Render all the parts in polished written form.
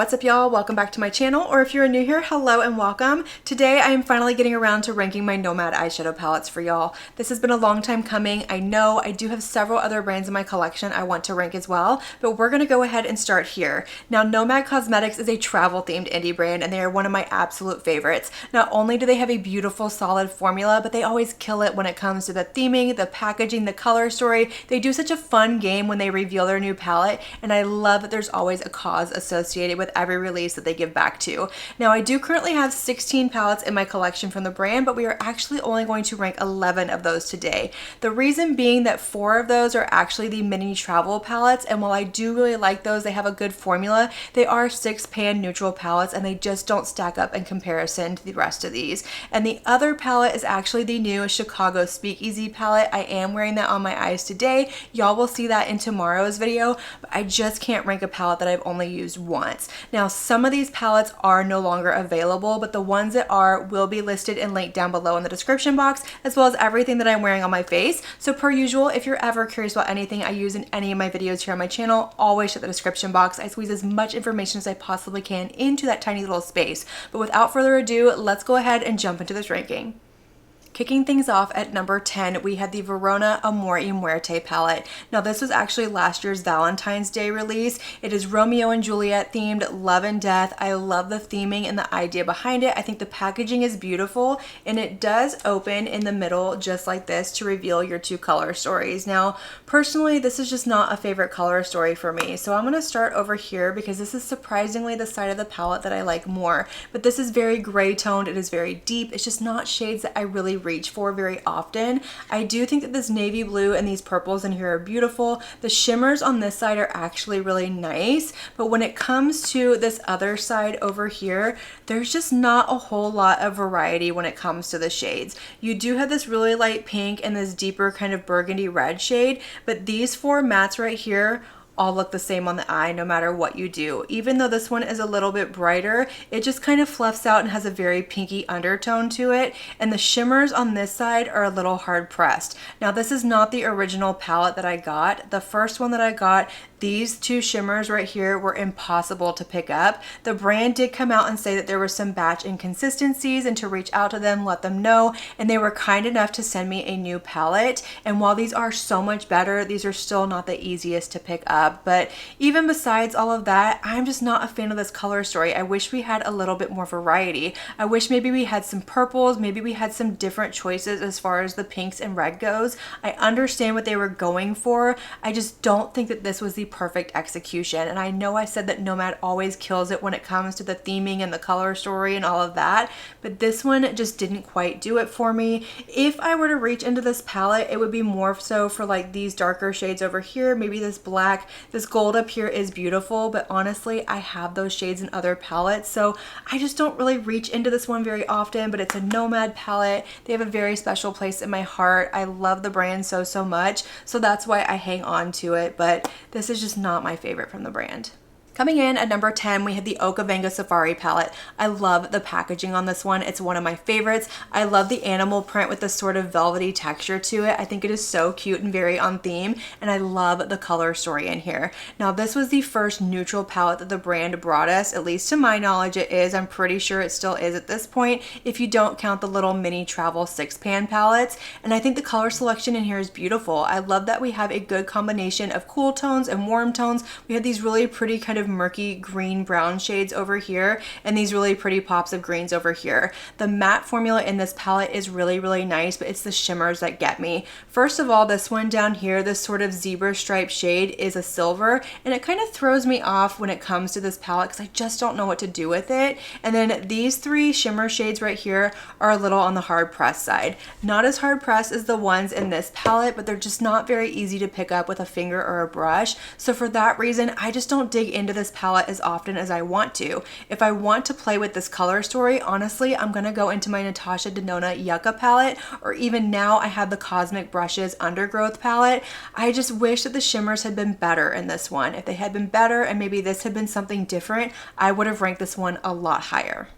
What's up y'all? Welcome back to my channel, or if you're new here, hello and welcome. Today I am finally getting around to ranking my Nomad eyeshadow palettes for y'all. This has been a long time coming. I know I do have several other brands in my collection I want to rank as well, but we're gonna go ahead and start here. Now Nomad Cosmetics is a travel themed indie brand and they are one of my absolute favorites. Not only do they have a beautiful solid formula, but they always kill it when it comes to the theming, the packaging, the color story. They do such a fun game when they reveal their new palette, and I love that there's always a cause associated with every release that they give back to. Now I do currently have 16 palettes in my collection from the brand, but we are actually only going to rank 11 of those today. The reason being that 4 of those are actually the mini travel palettes, and while I do really like those, they have a good formula, they are 6-pan neutral palettes and they just don't stack up in comparison to the rest of these. And the other palette is actually the new Chicago Speakeasy palette. I am wearing that on my eyes today. Y'all will see that in tomorrow's video, but I just can't rank a palette that I've only used once. Now some of these palettes are no longer available, but the ones that are will be listed and linked down below in the description box, as well as everything that I'm wearing on my face. So per usual, if you're ever curious about anything I use in any of my videos here on my channel, always check the description box. I squeeze as much information as I possibly can into that tiny little space. But without further ado, let's go ahead and jump into this ranking. Kicking things off at number 10, we had the Verona Muerte palette. Now this was actually last year's Valentine's Day release. It is Romeo and Juliet themed, love and death. I love the theming and the idea behind it. I think the packaging is beautiful, and it does open in the middle just like this to reveal your 2 color stories. Now personally, this is just not a favorite color story for me, so I'm going to start over here because this is surprisingly the side of the palette that I like more. But this is very gray toned, it is very deep, it's just not shades that I really reach for very often. I do think that this navy blue and these purples in here are beautiful. The shimmers on this side are actually really nice, but when it comes to this other side over here, there's just not a whole lot of variety when it comes to the shades. You do have this really light pink and this deeper kind of burgundy red shade, but these 4 mattes right here all look the same on the eye no matter what you do. Even though this one is a little bit brighter, it just kind of fluffs out and has a very pinky undertone to it, and the shimmers on this side are a little hard pressed. Now this is not the original palette that I got. The first one that I got, these 2 shimmers right here were impossible to pick up. The brand did come out and say that there were some batch inconsistencies and to reach out to them, let them know, and they were kind enough to send me a new palette. And while these are so much better, these are still not the easiest to pick up. But even besides all of that, I'm just not a fan of this color story. I wish we had a little bit more variety. I wish maybe we had some purples, maybe we had some different choices as far as the pinks and red goes. I understand what they were going for. I just don't think that this was the perfect execution. And I know I said that Nomad always kills it when it comes to the theming and the color story and all of that, but this one just didn't quite do it for me. If I were to reach into this palette, it would be more so for like these darker shades over here, maybe this black. This gold up here is beautiful, but honestly, I have those shades in other palettes, so I just don't really reach into this one very often, but it's a Nomad palette. They have a very special place in my heart. I love the brand so much, so that's why I hang on to it, but this is just not my favorite from the brand. Coming in at number 10, we have the Oka Vango Safari palette. I love the packaging on this one. It's one of my favorites. I love the animal print with this sort of velvety texture to it. I think it is so cute and very on theme, and I love the color story in here. Now, this was the first neutral palette that the brand brought us, at least to my knowledge it is. I'm pretty sure it still is at this point, if you don't count the little mini travel 6-pan palettes. And I think the color selection in here is beautiful. I love that we have a good combination of cool tones and warm tones. We have these really pretty kind of murky green brown shades over here and these really pretty pops of greens over here. The matte formula in this palette is really nice, but it's the shimmers that get me. First of all, this one down here, this sort of zebra stripe shade is a silver, and it kind of throws me off when it comes to this palette because I just don't know what to do with it. And then these 3 shimmer shades right here are a little on the hard press side. Not as hard pressed as the ones in this palette, but they're just not very easy to pick up with a finger or a brush. So for that reason, I just don't dig into this palette as often as I want to. If I want to play with this color story, honestly, I'm gonna go into my Natasha Denona Yucca palette, or even now I have the Cosmic Brushes Undergrowth palette. I just wish that the shimmers had been better in this one. If they had been better and maybe this had been something different, I would have ranked this one a lot higher.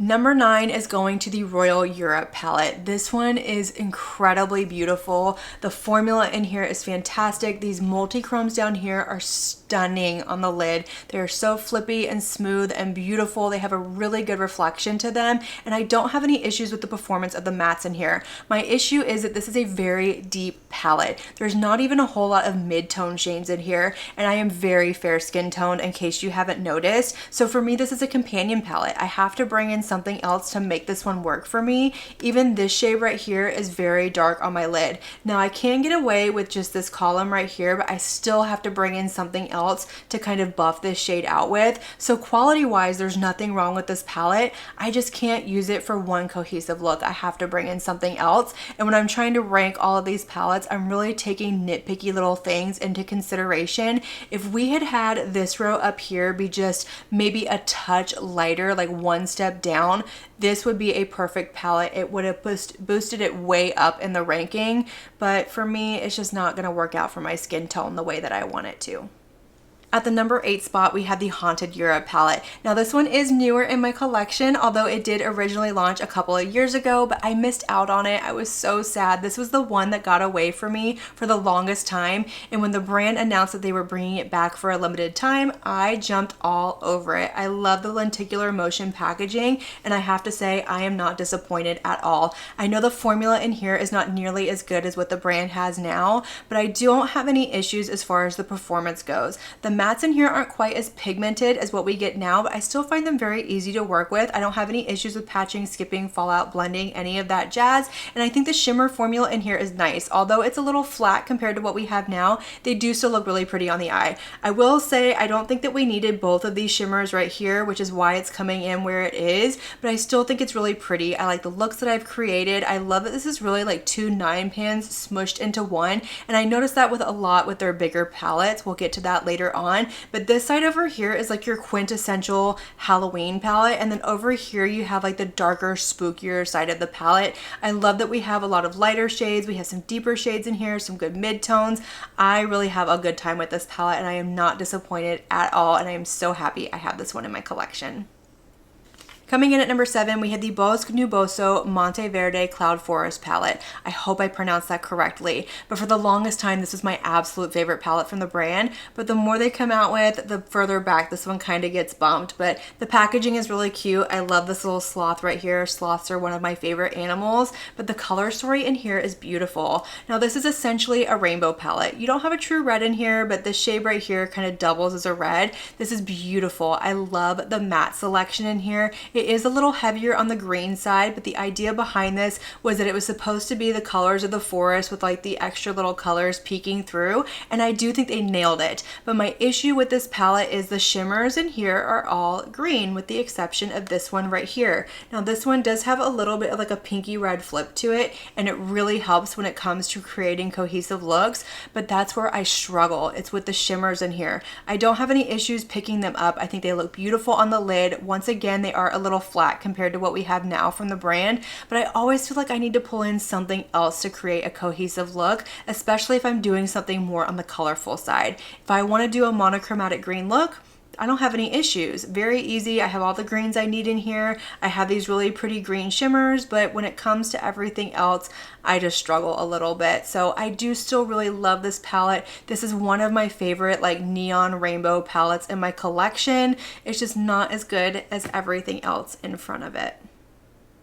Number 9 is going to the Royal Europe palette. This one is incredibly beautiful. The formula in here is fantastic. These multi-chromes down here are stunning on the lid. They're so flippy and smooth and beautiful. They have a really good reflection to them, and I don't have any issues with the performance of the mattes in here. My issue is that this is a very deep palette. There's not even a whole lot of mid-tone shades in here, and I am very fair skin toned in case you haven't noticed. So for me, this is a companion palette. I have to bring in something else to make this one work for me. Even this shade right here is very dark on my lid. Now I can get away with just this column right here, but I still have to bring in something else to kind of buff this shade out with. So quality wise, there's nothing wrong with this palette. I just can't use it for one cohesive look. I have to bring in something else. And when I'm trying to rank all of these palettes, I'm really taking nitpicky little things into consideration. If we had had this row up here be just maybe a touch lighter, like one step down, this would be a perfect palette. It would have boosted it way up in the ranking, but for me, it's just not going to work out for my skin tone the way that I want it to. At the number 8 spot, we have the Haunted Europe palette. Now this one is newer in my collection, although it did originally launch a couple of years ago, but I missed out on it. I was so sad. This was the one that got away from me for the longest time, and when the brand announced that they were bringing it back for a limited time, I jumped all over it. I love the lenticular motion packaging, and I have to say I am not disappointed at all. I know the formula in here is not nearly as good as what the brand has now, but I don't have any issues as far as the performance goes. The mattes in here aren't quite as pigmented as what we get now, but I still find them very easy to work with. I don't have any issues with patching, skipping, fallout, blending, any of that jazz. And I think the shimmer formula in here is nice. Although it's a little flat compared to what we have now, they do still look really pretty on the eye. I will say I don't think that we needed both of these shimmers right here, which is why it's coming in where it is, but I still think it's really pretty. I like the looks that I've created. I love that this is really like 2 9 pans smushed into one, and I noticed that with a lot with their bigger palettes. We'll get to that later on. But this side over here is like your quintessential Halloween palette, and then over here you have like the darker, spookier side of the palette. I love that we have a lot of lighter shades. We have some deeper shades in here, some good mid-tones. I really have a good time with this palette, and I am not disappointed at all, and I am so happy I have this one in my collection. Coming in at number 7, we have the Bosque Nuboso Monte Verde Cloud Forest palette. I hope I pronounced that correctly, but for the longest time, this is my absolute favorite palette from the brand, but the more they come out with, the further back this one kind of gets bumped, but the packaging is really cute. I love this little sloth right here. Sloths are one of my favorite animals, but the color story in here is beautiful. Now, this is essentially a rainbow palette. You don't have a true red in here, but this shade right here kind of doubles as a red. This is beautiful. I love the matte selection in here. It is a little heavier on the green side, but the idea behind this was that it was supposed to be the colors of the forest with like the extra little colors peeking through, and I do think they nailed it. But my issue with this palette is the shimmers in here are all green with the exception of this one right here. Now this one does have a little bit of like a pinky red flip to it, and it really helps when it comes to creating cohesive looks, but that's where I struggle. It's with the shimmers in here. I don't have any issues picking them up. I think they look beautiful on the lid. Once again, they are a little flat compared to what we have now from the brand, but I always feel like I need to pull in something else to create a cohesive look, especially if I'm doing something more on the colorful side. If I want to do a monochromatic green look, I don't have any issues. Very easy. I have all the greens I need in here. I have these really pretty green shimmers, but when it comes to everything else, I just struggle a little bit. So I do still really love this palette. This is one of my favorite like neon rainbow palettes in my collection. It's just not as good as everything else in front of it.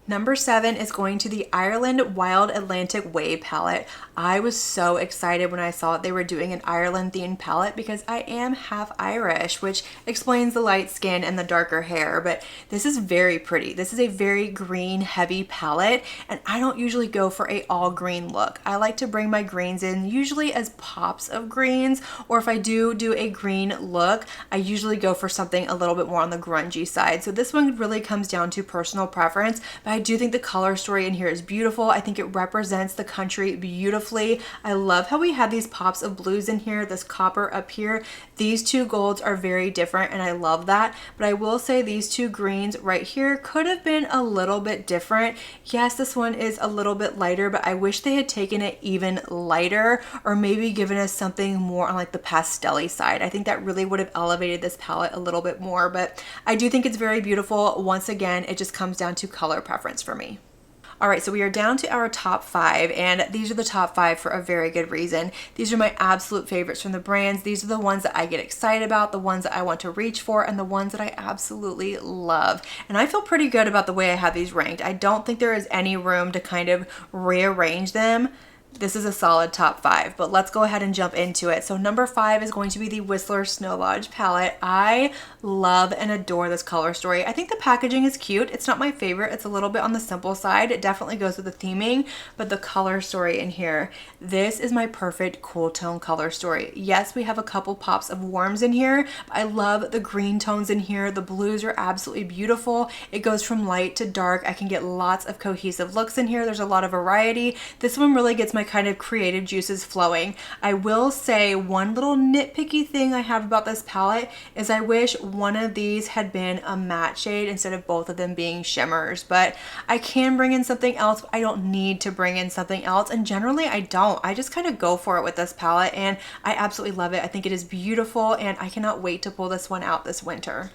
Number 7 is going to the Ireland Wild Atlantic Way palette. I was so excited when I saw they were doing an Ireland themed palette because I am half Irish, which explains the light skin and the darker hair, but this is very pretty. This is a very green heavy palette, and I don't usually go for a all green look. I like to bring my greens in usually as pops of greens, or if I do a green look, I usually go for something a little bit more on the grungy side. So this one really comes down to personal preference, but I I do think the color story in here is beautiful. I think it represents the country beautifully. I love how we have these pops of blues in here, this copper up here. These two golds are very different and I love that. But I will say these two greens right here could have been a little bit different. Yes, this one is a little bit lighter, but I wish they had taken it even lighter or maybe given us something more on like the pastel-y side. I think that really would have elevated this palette a little bit more, but I do think it's very beautiful. Once again, it just comes down to color preference for me. All right, so we are down to our top 5, and these are the top 5 for a very good reason. These are my absolute favorites from the brands. These are the ones that I get excited about, the ones that I want to reach for, and the ones that I absolutely love. And I feel pretty good about the way I have these ranked. I don't think there is any room to kind of rearrange them. This is a solid top 5, but let's go ahead and jump into it. So number 5 is going to be the Whistler Snow Lodge palette. I love and adore this color story. I think the packaging is cute. It's not my favorite. It's a little bit on the simple side. It definitely goes with the theming, but the color story in here, this is my perfect cool tone color story. Yes, we have a couple pops of warms in here. But I love the green tones in here. The blues are absolutely beautiful. It goes from light to dark. I can get lots of cohesive looks in here. There's a lot of variety. This one really gets my kind of creative juices flowing. I will say one little nitpicky thing I have about this palette is I wish one of these had been a matte shade instead of both of them being shimmers, but I can bring in something else. I don't need to bring in something else, and generally I don't. I just kind of go for it with this palette and I absolutely love it. I think it is beautiful and I cannot wait to pull this one out this winter.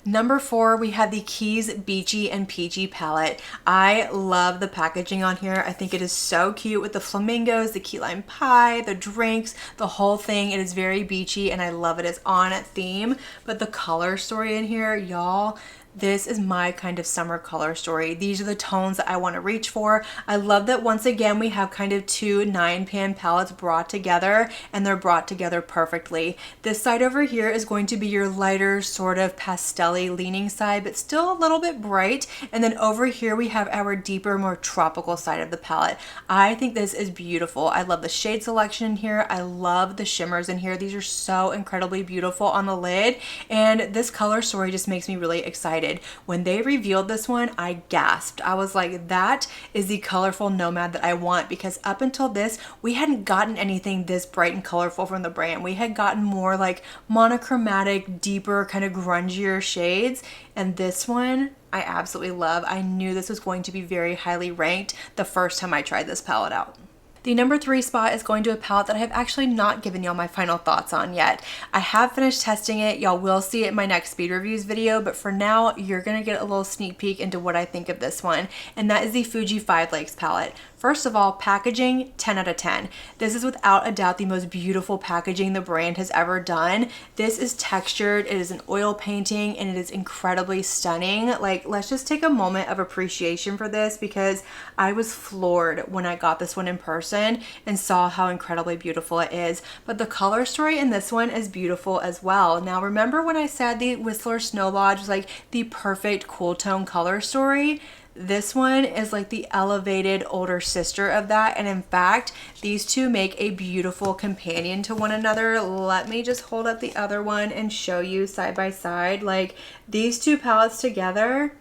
Number 4, we have the Keys Beachy and Peachy palette. I love the packaging on here. I think it is so cute with the flamingos, the key lime pie, the drinks, the whole thing. It is very beachy and I love it. It's on theme, but the color story in here, y'all, this is my kind of summer color story. These are the tones that I want to reach for. I love that once again we have kind of two 9-pan palettes brought together and they're brought together perfectly. This side over here is going to be your lighter sort of pastel-y leaning side, but still a little bit bright. And then over here we have our deeper, more tropical side of the palette. I think this is beautiful. I love the shade selection in here. I love the shimmers in here. These are so incredibly beautiful on the lid. And this color story just makes me really excited. When they revealed this one, I gasped. I was like, that is the colorful Nomad that I want, because up until this, we hadn't gotten anything this bright and colorful from the brand. We had gotten more like monochromatic, deeper, kind of grungier shades. And this one, I absolutely love. I knew this was going to be very highly ranked the first time I tried this palette out. The number 3 spot is going to a palette that I have actually not given y'all my final thoughts on yet. I have finished testing it. Y'all will see it in my next speed reviews video, but for now, you're gonna get a little sneak peek into what I think of this one, and that is the Fuji 5 Lakes palette. First of all, packaging, 10 out of 10. This is without a doubt the most beautiful packaging the brand has ever done. This is textured, it is an oil painting, and it is incredibly stunning. Like, let's just take a moment of appreciation for this, because I was floored when I got this one in person and saw how incredibly beautiful it is. But the color story in this one is beautiful as well. Now, remember when I said the Whistler Snow Lodge was like the perfect cool tone color story? This one is like the elevated older sister of that, and in fact these two make a beautiful companion to one another. Let me just hold up the other one and show you side by side. Like, these two palettes together,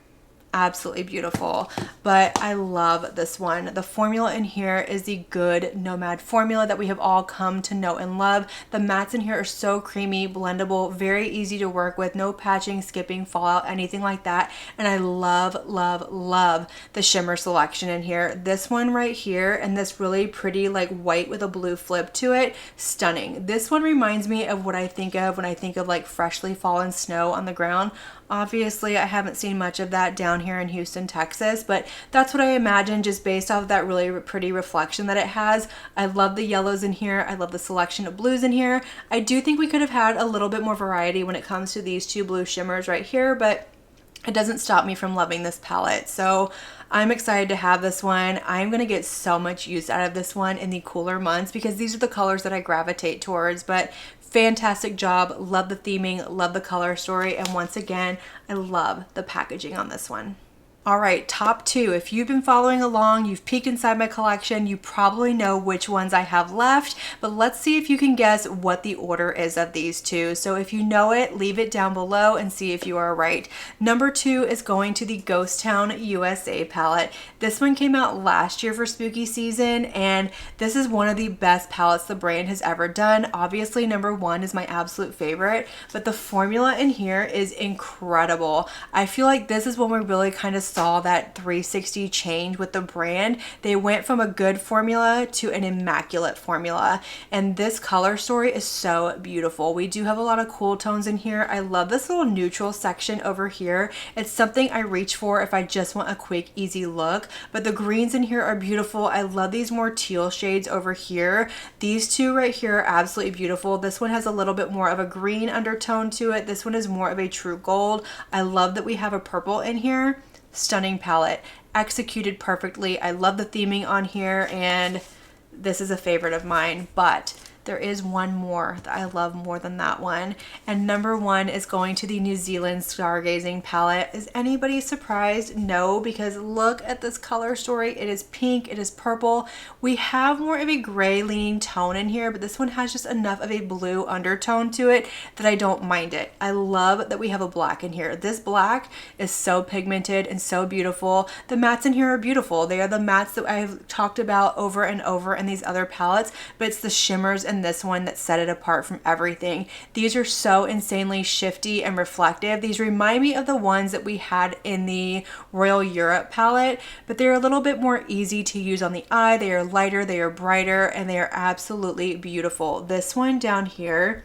absolutely beautiful. But I love this one. The formula in here is the good Nomad formula that we have all come to know and love. The mattes in here are so creamy, blendable, very easy to work with, no patching, skipping, fallout, anything like that. And I love, love, love the shimmer selection in here. This one right here and this really pretty like white with a blue flip to it, stunning. This one reminds me of what I think of when I think of like freshly fallen snow on the ground. Obviously, I haven't seen much of that down here in Houston, Texas, but that's what I imagine just based off of that really pretty reflection that it has. I love the yellows in here. I love the selection of blues in here. I do think we could have had a little bit more variety when it comes to these two blue shimmers right here, but it doesn't stop me from loving this palette. So I'm excited to have this one. I'm gonna get so much use out of this one in the cooler months because these are the colors that I gravitate towards. But fantastic job, love the theming, love the color story, and once again, I love the packaging on this one. All right, top two. If you've been following along, you've peeked inside my collection, you probably know which ones I have left, but let's see if you can guess what the order is of these two. So if you know it, leave it down below and see if you are right. Number two is going to the Ghost Town USA palette. This one came out last year for spooky season, and this is one of the best palettes the brand has ever done. Obviously, number one is my absolute favorite, but the formula in here is incredible. I feel like this is when we really kind of saw that 360 change with the brand. They went from a good formula to an immaculate formula, and this color story is so beautiful. We do have a lot of cool tones in here. I love this little neutral section over here. It's something I reach for if I just want a quick, easy look, but the greens in here are beautiful. I love these more teal shades over here. These two right here are absolutely beautiful. This one has a little bit more of a green undertone to it. This one is more of a true gold. I love that we have a purple in here. Stunning palette, executed perfectly. I love the theming on here, and this is a favorite of mine, but there is one more that I love more than that one. And number one is going to the New Zealand Stargazing palette. Is anybody surprised? No, because look at this color story. It is pink, it is purple. We have more of a gray leaning tone in here, but this one has just enough of a blue undertone to it that I don't mind it. I love that we have a black in here. This black is so pigmented and so beautiful. The mattes in here are beautiful. They are the mattes that I've talked about over and over in these other palettes, but it's the shimmers in this one that set it apart from everything. These are so insanely shifty and reflective. These remind me of the ones that we had in the Royal Europe palette, but they're a little bit more easy to use on the eye. They are lighter, they are brighter, and they are absolutely beautiful. This one down here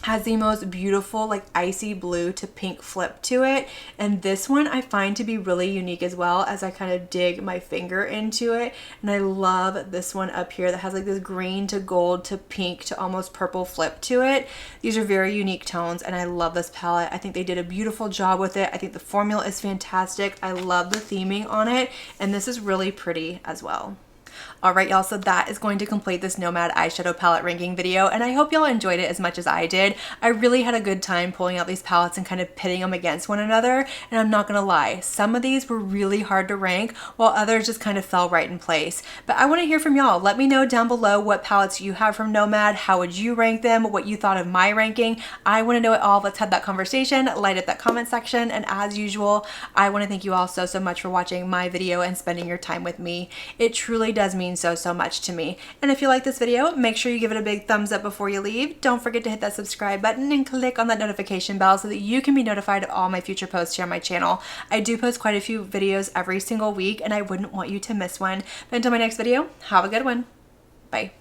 has the most beautiful like icy blue to pink flip to it, and this one I find to be really unique as well as I kind of dig my finger into it. And I love this one up here that has like this green to gold to pink to almost purple flip to it. These are very unique tones, and I love this palette. I think they did a beautiful job with it. I think the formula is fantastic. I love the theming on it, and this is really pretty as well. Alright y'all, so that is going to complete this Nomad eyeshadow palette ranking video, and I hope y'all enjoyed it as much as I did. I really had a good time pulling out these palettes and kind of pitting them against one another, and I'm not gonna lie, some of these were really hard to rank while others just kind of fell right in place. But I want to hear from y'all. Let me know down below what palettes you have from Nomad, how would you rank them, what you thought of my ranking. I want to know it all. Let's have that conversation, light up that comment section, and as usual, I want to thank you all so much for watching my video and spending your time with me. It truly does mean so much to me. And if you like this video, make sure you give it a big thumbs up before you leave. Don't forget to hit that subscribe button and click on that notification bell so that you can be notified of all my future posts here on my channel. I do post quite a few videos every single week, and I wouldn't want you to miss one. But until my next video, have a good one. Bye.